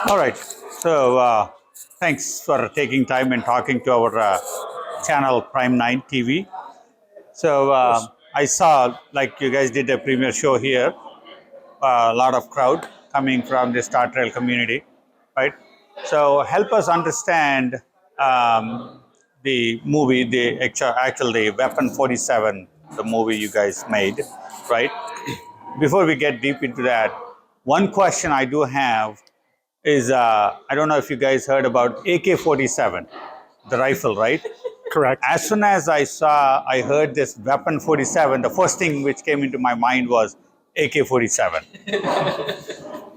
All right. So thanks for taking time and talking to our channel Prime 9 TV. So I saw like you guys did a premiere show here. A lot of crowd coming from the Star Trail community, right? So help us understand the movie, the actually Weapon 47, the movie you guys made, right? Before we get deep into that, one question I do have is I don't know if you guys heard about AK-47, the rifle, right? Correct. As soon as I heard this Weapon 47, the first thing which came into my mind was AK-47.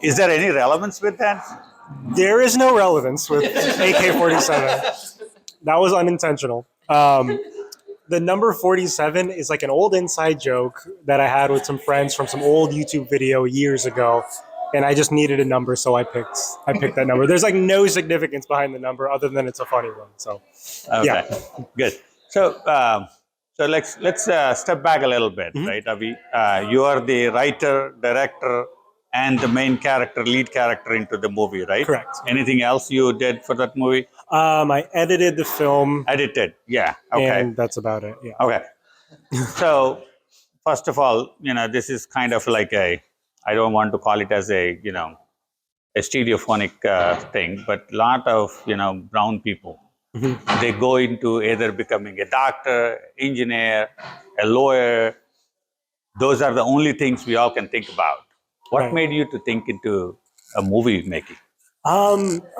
Is there any relevance with that? There is no relevance with AK-47. That was unintentional. The number 47 is like an old inside joke that I had with some friends from some old YouTube video years ago, and I just needed a number, so I picked that number. There's like no significance behind the number other than it's a funny one. So, okay, yeah, good. So, let's step back a little bit, right, Avi? You are the writer, director, and the main character, lead character into the movie, right? Correct. Anything else you did for that movie? I edited the film. Edited, yeah. Okay. And that's about it. Yeah. Okay. So, first of all, this is kind of like I don't want to call it as a stereophonic thing, but a lot of, brown people, they go into either becoming a doctor, engineer, a lawyer. Those are the only things we all can think about. What Right. made you to think into a movie making? I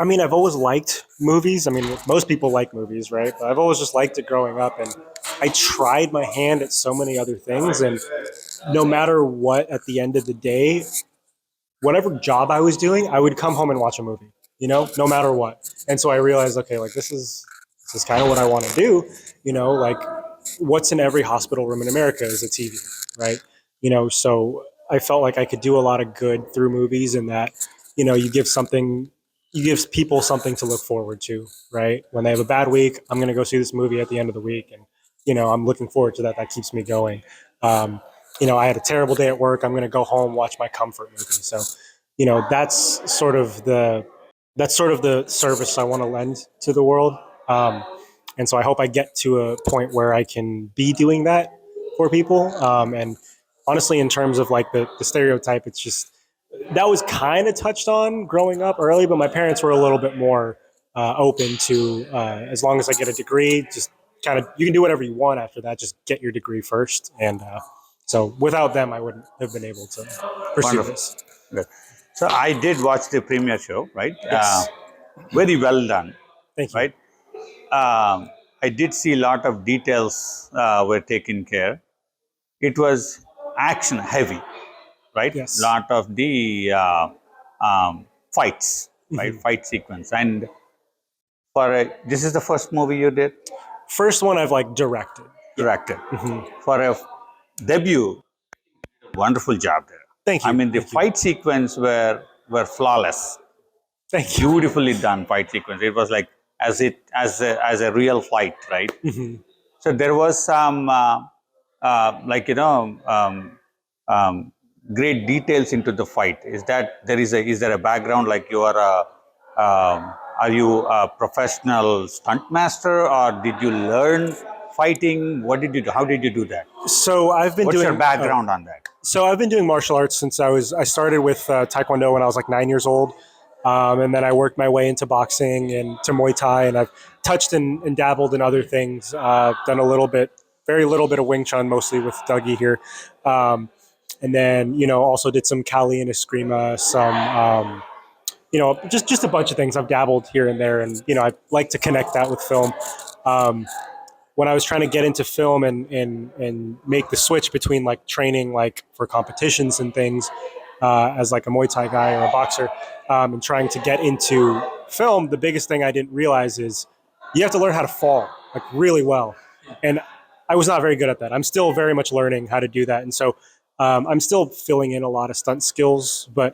mean, I've always liked movies. I mean, most people like movies, right? But I've always just liked it growing up, and I tried my hand at so many other things, and no matter what, at the end of the day, whatever job I was doing, I would come home and watch a movie, no matter what. And so I realized, okay, like this is kind of what I want to do, like what's in every hospital room in America is a TV, right? So I felt like I could do a lot of good through movies, and that, you give people something to look forward to, right? When they have a bad week, I'm going to go see this movie at the end of the week, and I'm looking forward to that. That keeps me going. I had a terrible day at work. I'm going to go home, watch my comfort movie. So, that's sort of the service I want to lend to the world. And so I hope I get to a point where I can be doing that for people. And honestly, in terms of like the stereotype, it's just, that was kind of touched on growing up early, but my parents were a little bit more open to, as long as I get a degree, just kind of, you can do whatever you want after that, just get your degree first. And so without them, I wouldn't have been able to pursue Wonderful. this. Good. So I did watch the premiere show, right? Yes. Very well done. Thank you. Right? I did see a lot of details were taken care. It was action heavy, right? Yes. Lot of the fights, right? Fight sequence. And this is the first movie you did? First one I've like directed. Directed. For a debut, wonderful job there. Thank you. I mean, the Thank you. fight sequence were flawless. Thank you. Beautifully done fight sequence. It was like as a real fight, right? So there was some great details into the fight. Is there a background, like you are you a professional stunt master, or did you learn fighting? What did you do? How did you do that? So I've been What's doing your background on that? So I've been doing martial arts since I started with Taekwondo when I was like 9 years old. And then I worked my way into boxing and to Muay Thai, and I've touched and dabbled in other things. Done very little bit of Wing Chun, mostly with Dougie here. And then, also did some Kali and Eskrima, some, just a bunch of things. I've dabbled here and there, and, I like to connect that with film. When I was trying to get into film and make the switch between like training, like for competitions and things, as like a Muay Thai guy or a boxer, and trying to get into film, the biggest thing I didn't realize is you have to learn how to fall like really well, and I was not very good at that. I'm still very much learning how to do that, and so I'm still filling in a lot of stunt skills. But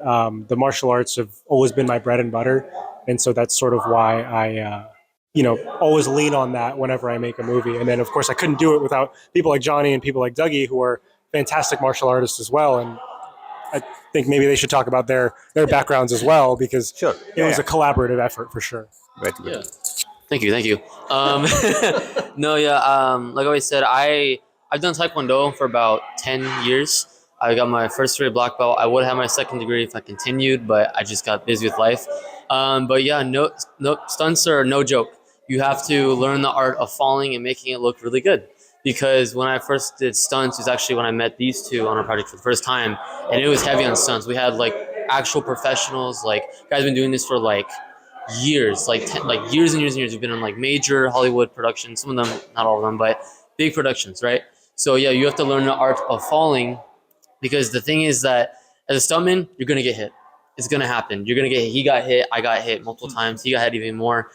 the martial arts have always been my bread and butter, and so that's sort of why I. Always lean on that whenever I make a movie. And then, of course, I couldn't do it without people like Johnny and people like Dougie, who are fantastic martial artists as well. And I think maybe they should talk about their backgrounds as well, because Sure. it was a collaborative effort for sure. Very good. Yeah. Thank you. No, yeah. Like I always said, I've done Taekwondo for about 10 years. I got my first degree black belt. I would have my second degree if I continued, but I just got busy with life. But yeah, no stunts are no joke. You have to learn the art of falling and making it look really good. Because when I first did stunts, it was actually when I met these two on our project for the first time, and it was heavy on stunts. We had like actual professionals, like guys been doing this for like years, like years and years and years. We've been on like major Hollywood productions, some of them, not all of them, but big productions, right? So yeah, you have to learn the art of falling, because the thing is that as a stuntman, you're gonna get hit. It's gonna happen. You're gonna get hit. He got hit. I got hit multiple times. He got hit even more.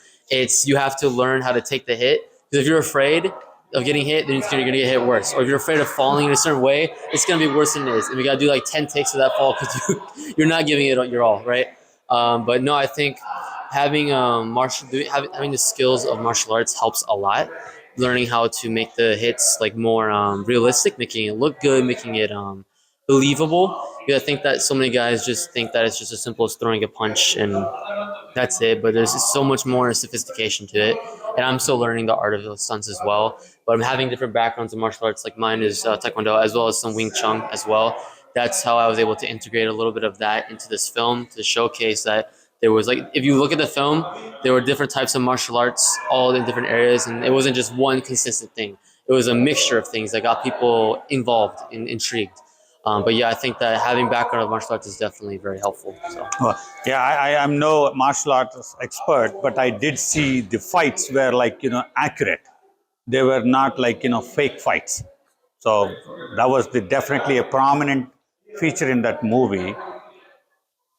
You have to learn how to take the hit, because if you're afraid of getting hit, then you're gonna get hit worse. Or if you're afraid of falling in a certain way, it's gonna be worse than it is. And we gotta do like 10 takes of that fall because you're not giving it your all, right? But no, I think having having the skills of martial arts helps a lot. Learning how to make the hits like more realistic, making it look good, making it believable. Because I think that so many guys just think that it's just as simple as throwing a punch and that's it. But there's just so much more sophistication to it. And I'm still learning the art of those stunts as well. But I'm having different backgrounds in martial arts. Like mine is Taekwondo, as well as some Wing Chun as well. That's how I was able to integrate a little bit of that into this film, to showcase that there was, like, if you look at the film, there were different types of martial arts all in different areas. And it wasn't just one consistent thing. It was a mixture of things that got people involved and intrigued. But yeah, I think that having background of martial arts is definitely very helpful. So. Well, yeah, I am no martial arts expert, but I did see the fights were like, accurate. They were not like, fake fights. So that was definitely a prominent feature in that movie.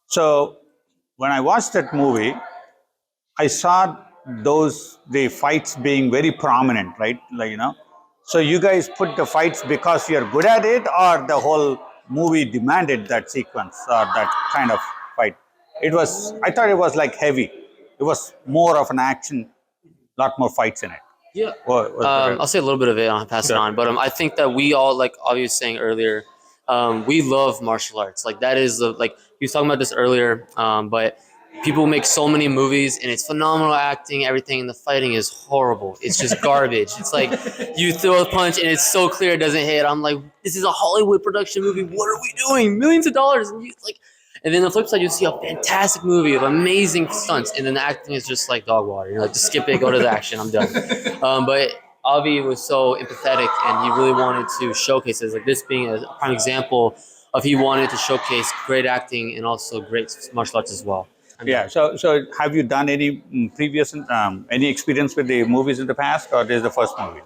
So when I watched that movie, I saw the fights being very prominent, right? Like, So you guys put the fights because you're good at it, or the whole movie demanded that sequence or that kind of fight? I thought it was like heavy. It was more of an action, lot more fights in it. Yeah. I'll say a little bit of it and I'll pass it on. But I think that we all, like Avi was saying earlier, we love martial arts. Like that is like he was talking about this earlier, but people make so many movies and it's phenomenal acting, everything, and the fighting is horrible. It's just garbage. It's like you throw a punch and it's so clear it doesn't hit. I'm like, this is a Hollywood production movie. What are we doing? Millions of dollars. And then on the flip side, you see a fantastic movie of amazing stunts, and then the acting is just like dog water. You're like, just skip it, go to the action, I'm done. But Avi was so empathetic, and he really wanted to showcase this, like this being a prime example of he wanted to showcase great acting and also great martial arts as well. Yeah. So have you done any previous any experience with the movies in the past, or this is the first movie?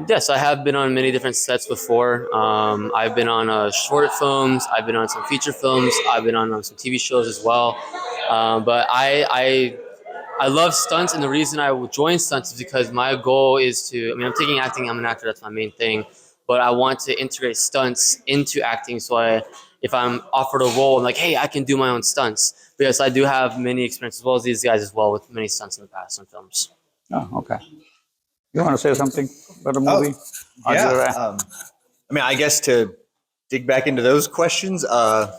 Yes, I have been on many different sets before. I've been on short films. I've been on some feature films. I've been on some TV shows as well. But I love stunts, and the reason I would join stunts is because my goal is to. I mean, I'm taking acting. I'm an actor. That's my main thing. But I want to integrate stunts into acting. So if I'm offered a role, I'm like, hey, I can do my own stunts. Because I do have many experiences, as well as these guys as well, with many stunts in the past on films. Oh, okay. You want to say something about the movie? Yeah. I mean, I guess to dig back into those questions, my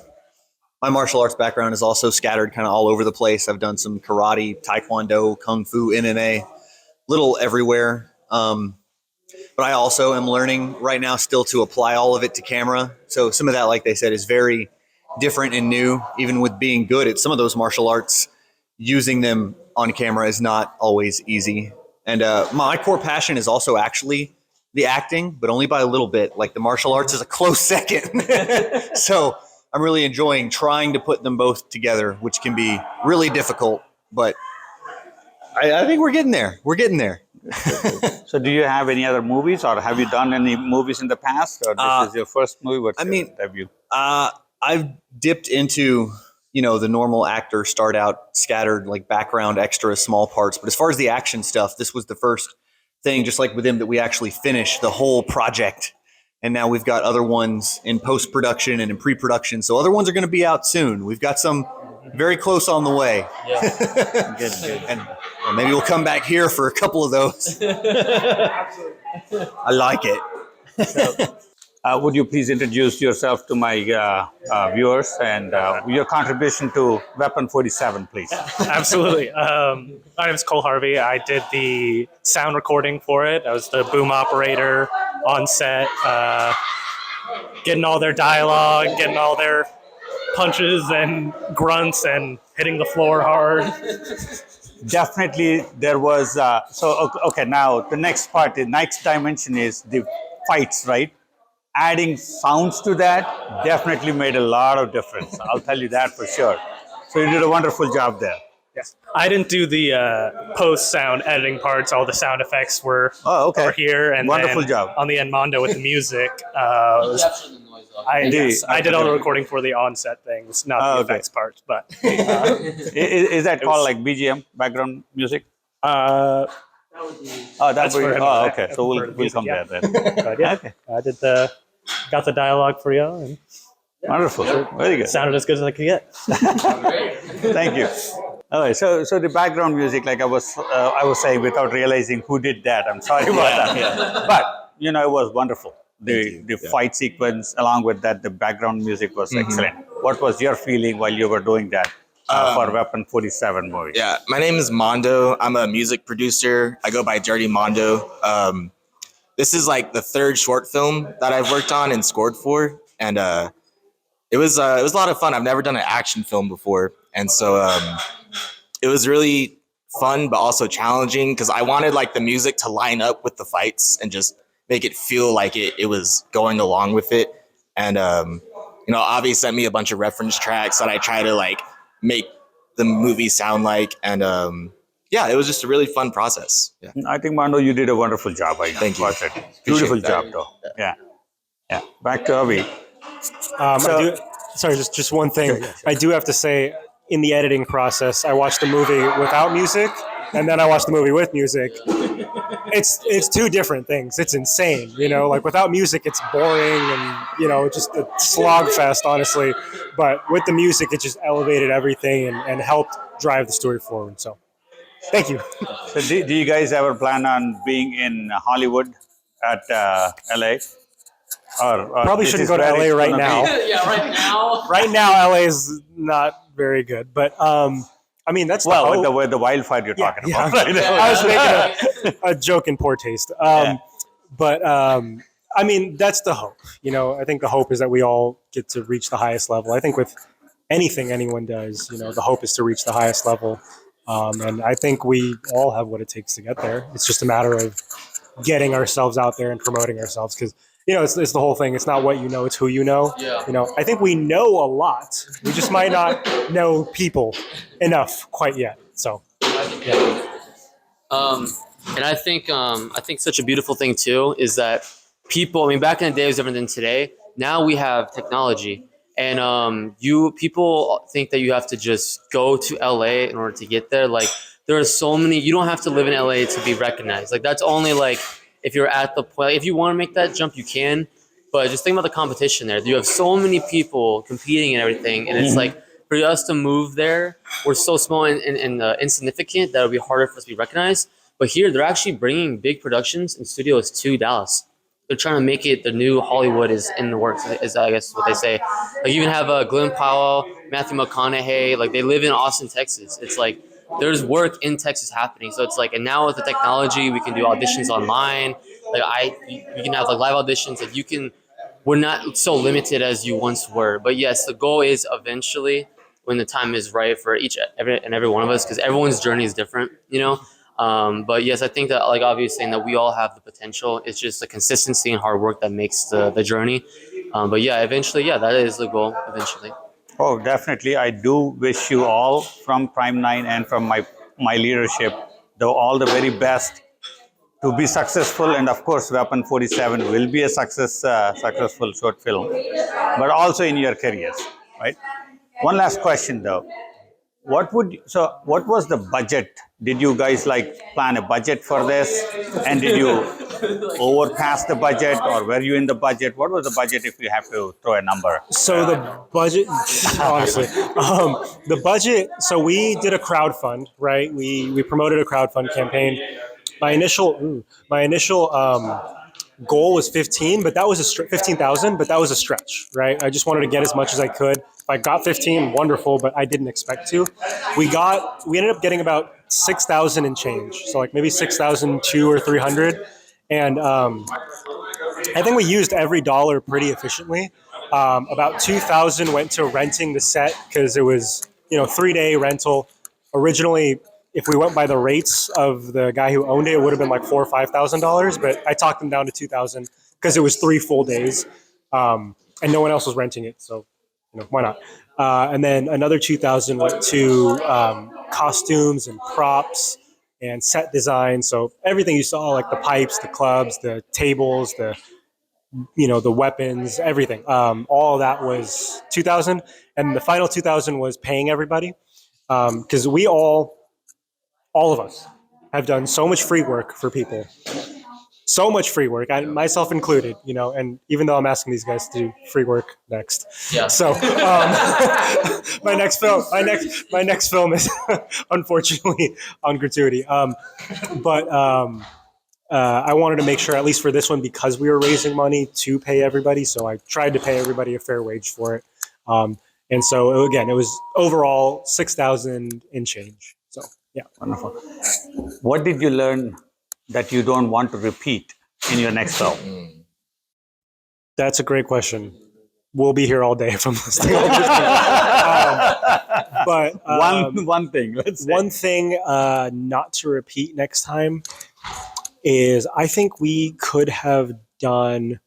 martial arts background is also scattered kind of all over the place. I've done some karate, taekwondo, kung fu, MMA, little everywhere. But I also am learning right now still to apply all of it to camera. So some of that, like they said, is very different and new. Even with being good at some of those martial arts, using them on camera is not always easy. And my core passion is also actually the acting, but only by a little bit. Like the martial arts is a close second. So I'm really enjoying trying to put them both together, which can be really difficult. But I think we're getting there. We're getting there. So do you have any other movies, or have you done any movies in the past, or this is your first movie? What's your debut? I've dipped into, the normal actor start out scattered like background extra small parts. But as far as the action stuff, this was the first thing, just like with him, that we actually finished the whole project. And now we've got other ones in post production and in pre production. So other ones are going to be out soon. We've got some very close on the way. Yeah. Good. And maybe we'll come back here for a couple of those. I like it. Would you please introduce yourself to my viewers and your contribution to Weapon 47, please? Absolutely. My name is Cole Harvey. I did the sound recording for it. I was the boom operator on set, getting all their dialogue, getting all their punches and grunts and hitting the floor hard. Definitely, there was. Okay, now the next part, the next dimension is the fights, right? Adding sounds to that definitely made a lot of difference. I'll tell you that for sure. So you did a wonderful job there. Yes. I didn't do the post sound editing parts. All the sound effects were over here. And Wonderful then job. on the end Mondo with the music. I did all the recording for the on-set things, not the effects parts. But Is that called like BGM, background music? that's for him. Okay. So we'll come there then. But yeah, Okay. I did got the dialogue for you, and Wonderful. Very good. sounded as good as I could get. Thank you. All right. So the background music, like I was saying, without realizing who did that. I'm sorry about that. But it was wonderful. The fight sequence, along with that, the background music was excellent. What was your feeling while you were doing that for Weapon 47 movie? Yeah, my name is Mondo. I'm a music producer. I go by Dirty Mondo. This is like the third short film that I've worked on and scored for, and it was a lot of fun. I've never done an action film before, and so it was really fun, but also challenging because I wanted like the music to line up with the fights and just make it feel like it was going along with it. And Avi sent me a bunch of reference tracks that I try to like make the movie sound like, and it was just a really fun process. Yeah. I think, Mando, you did a wonderful job. Thank you. Watch it. Beautiful job, though. Yeah. Back to Avi. Just one thing. I do have to say, in the editing process, I watched the movie without music, and then I watched the movie with music. It's two different things. It's insane, Like without music, it's boring and just a slog fest, honestly. But with the music, it just elevated everything and helped drive the story forward. So, thank you. So do you guys ever plan on being in Hollywood at LA? Or Probably this shouldn't is go to where LA it's right gonna now. be? Right now. Right now, LA is not very good. But that's the Well, hope. with the wildfire you're talking about. Right? I was making a joke in poor taste. But that's the hope. I think the hope is that we all get to reach the highest level. I think with anything anyone does, the hope is to reach the highest level. And I think we all have what it takes to get there. It's just a matter of getting ourselves out there and promoting ourselves because, it's the whole thing. It's not what you know, it's who you know. Yeah. I think we know a lot. We just might not know people enough quite yet. So, yeah. And I think such a beautiful thing too is that people. I mean, back in the day, it was different than today. Now we have technology, and people think that you have to just go to LA in order to get there. Like there are so many. You don't have to live in LA to be recognized. Like that's only like if you're at the point. If you want to make that jump, you can. But just think about the competition there. You have so many people competing and everything, and it's like for us to move there, we're so small and insignificant that it'll be harder for us to be recognized. But here, they're actually bringing big productions and studios to Dallas. They're trying to make it the new Hollywood is in the works, is I guess what they say. Like you even have Glenn Powell, Matthew McConaughey, like they live in Austin, Texas. It's like there's work in Texas happening. So it's like, and now with the technology, we can do auditions online. Like you can have like live auditions. Like we're not so limited as you once were. But yes, the goal is eventually when the time is right for every one of us, because everyone's journey is different, But yes, I think that like obviously saying that we all have the potential. It's just the consistency and hard work that makes the journey. But yeah, eventually, that is the goal eventually. Oh, definitely. I do wish you all from Prime 9 and from my leadership, all the very best to be successful, and of course, Weapon 47 will be a successful short film, but also in your careers, right? One last question though. What was the budget? Did you guys like plan a budget for this? And did you overpass the budget, or were you in the budget? What was the budget if you have to throw a number? So the budget, honestly, the budget. So we did a crowdfund, right? We promoted a crowdfund campaign. My initial goal was 15, but that was 15,000, but that was a stretch, right? I just wanted to get as much as I could. If I got 15, wonderful, but I didn't expect to. We ended up getting about 6,000 and change, so like maybe 6,002 or 300, and I think we used every dollar pretty efficiently. About 2,000 went to renting the set because it was 3-day rental. Originally, if we went by the rates of the guy who owned it, it would have been like $4,000 or $5,000. But I talked them down to 2,000 because it was 3 full days, and no one else was renting it. So why not? And then another 2,000 went to costumes and props and set design. So everything you saw, like the pipes, the clubs, the tables, the weapons, everything. All of that was 2,000, and the final 2,000 was paying everybody because we all of us have done so much free work for people, so much free work, myself included. And even though I'm asking these guys to do free work next, Yeah. So my next film is unfortunately on gratuity, but. I wanted to make sure, at least for this one, because we were raising money to pay everybody. So I tried to pay everybody a fair wage for it. And so again, it was overall 6,000 and change. So yeah. Wonderful. What did you learn that you don't want to repeat in your next film? That's a great question. We'll be here all day if I'm listening. But One thing, let's say. one thing not to repeat next time is I think we could have done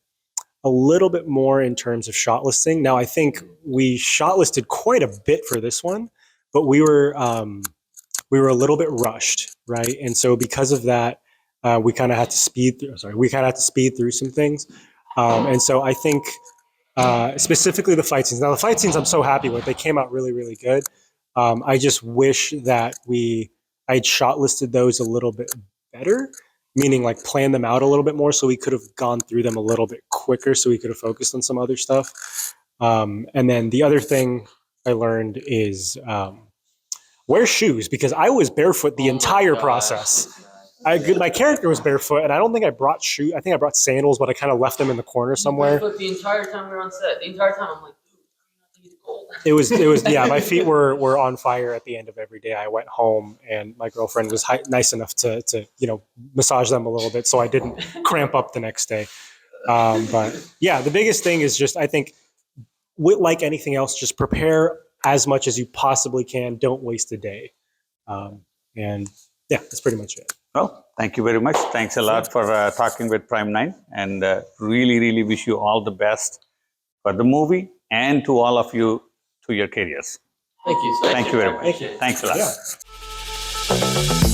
a little bit more in terms of shot listing. Now, I think we shot listed quite a bit for this one, but we were a little bit rushed, right? And so because of that, we kind of had to speed through some things. And so I think specifically the fight scenes. Now, the fight scenes I'm so happy with. They came out really, really good. I just wish that I'd shot listed those a little bit better, meaning like plan them out a little bit more so we could have gone through them a little bit quicker so we could have focused on some other stuff. And then the other thing I learned is wear shoes, because I was barefoot the entire process. My character was barefoot, and I don't think I brought shoes. I think I brought sandals, but I kind of left them in the corner somewhere. Barefoot the entire time we were on set. The entire time I'm like, It was yeah, my feet were on fire at the end of every day. I went home and my girlfriend was nice enough to massage them a little bit so I didn't cramp up the next day. But yeah, the biggest thing is just, I think, like anything else, just prepare as much as you possibly can. Don't waste a day. And yeah, that's pretty much it. Well, thank you very much. Thanks a lot for talking with Prime 9, and really, really wish you all the best for the movie and to all of you to your careers. thank you. Thank you very much. Thank you. Thanks a lot. Yeah.